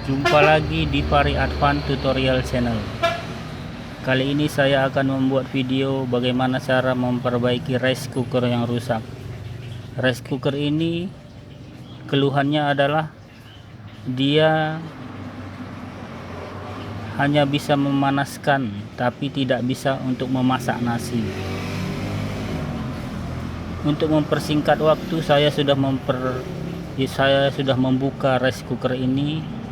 Jumpa lagi di Fahri Advan Tutorial Channel. Kali ini saya akan membuat video bagaimana cara memperbaiki rice cooker yang rusak. Rice cooker ini keluhannya adalah dia hanya bisa memanaskan tapi tidak bisa untuk memasak nasi. Untuk mempersingkat waktu, saya sudah membuka rice cooker ini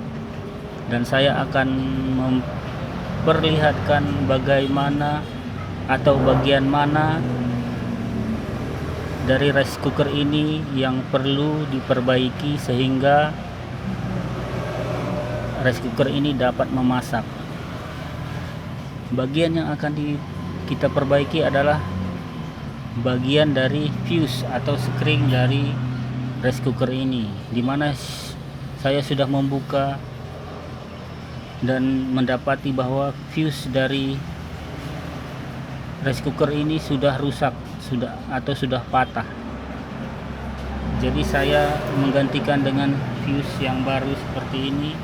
dan saya akan memperlihatkan bagaimana atau bagian mana dari rice cooker ini yang perlu diperbaiki sehingga rice cooker ini dapat memasak. Bagian yang akan kita perbaiki adalah bagian dari fuse atau spring dari rice cooker ini, dimana saya sudah membuka dan mendapati bahwa fuse dari rice cooker ini sudah rusak, sudah patah. Jadi saya menggantikan dengan fuse yang baru seperti ini.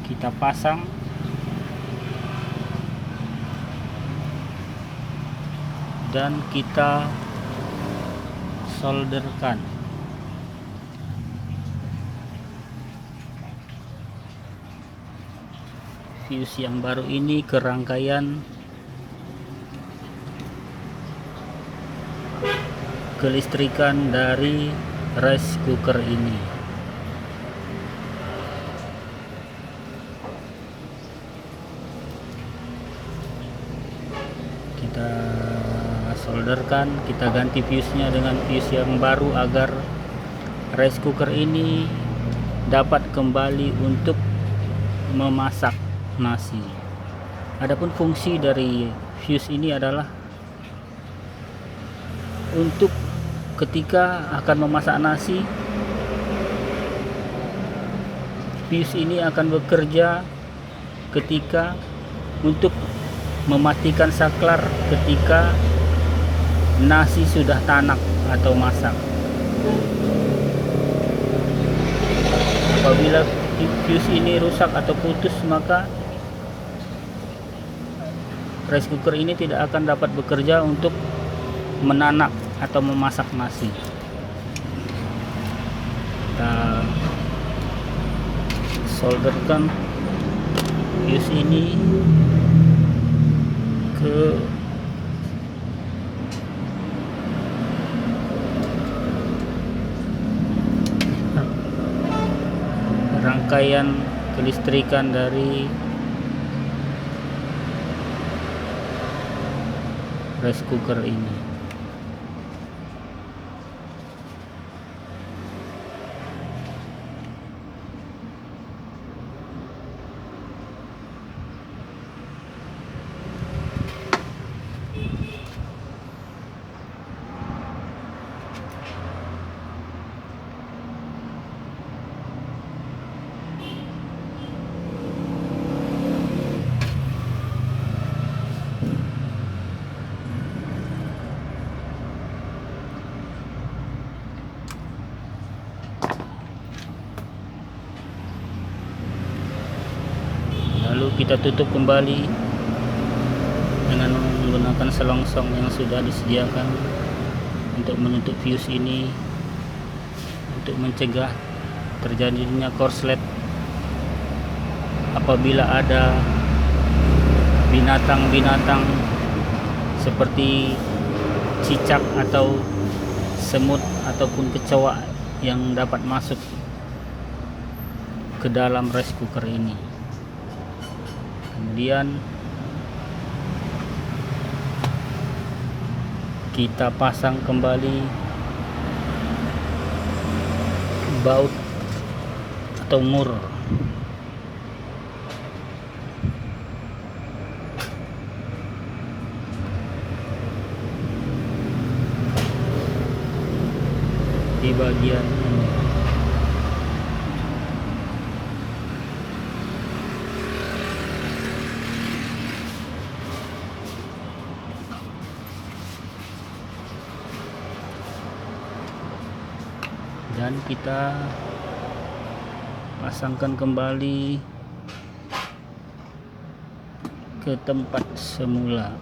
Kita pasang dan kita solderkan. Fuse yang baru ini ke rangkaian kelistrikan dari rice cooker ini. Kita solderkan, kita ganti fuse-nya dengan fuse yang baru agar rice cooker ini dapat kembali untuk memasak nasi. Adapun fungsi dari fuse ini adalah untuk ketika akan memasak nasi, fuse ini akan bekerja ketika untuk mematikan saklar ketika nasi sudah tanak atau masak. Apabila fuse ini rusak atau putus, maka rice cooker ini tidak akan dapat bekerja untuk menanak atau memasak nasi. Kita solderkan fuse ini ke rangkaian kelistrikan dari rice cooker ini. Lalu kita tutup kembali dengan menggunakan selongsong yang sudah disediakan untuk menutup fuse ini, untuk mencegah terjadinya korslet apabila ada binatang-binatang seperti cicak atau semut ataupun kecoa yang dapat masuk ke dalam rice cooker ini. Kemudian kita pasang kembali baut atau mur. Di bagian ini. dan kita pasangkan kembali ke tempat semula.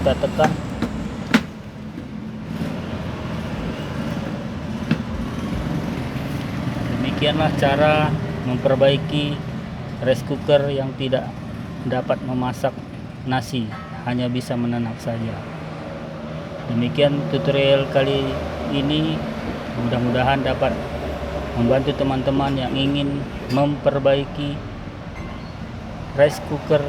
Kita tekan. Demikianlah cara memperbaiki rice cooker yang tidak dapat memasak nasi, hanya bisa menanak saja. Demikian tutorial kali ini, mudah-mudahan dapat membantu teman-teman yang ingin memperbaiki rice cooker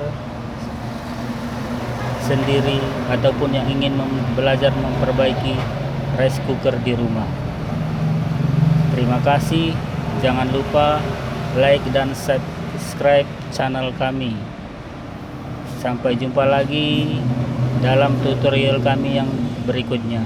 sendiri ataupun yang ingin belajar memperbaiki rice cooker di rumah. Terima kasih. Jangan lupa like dan subscribe channel kami. Sampai jumpa lagi dalam tutorial kami yang berikutnya.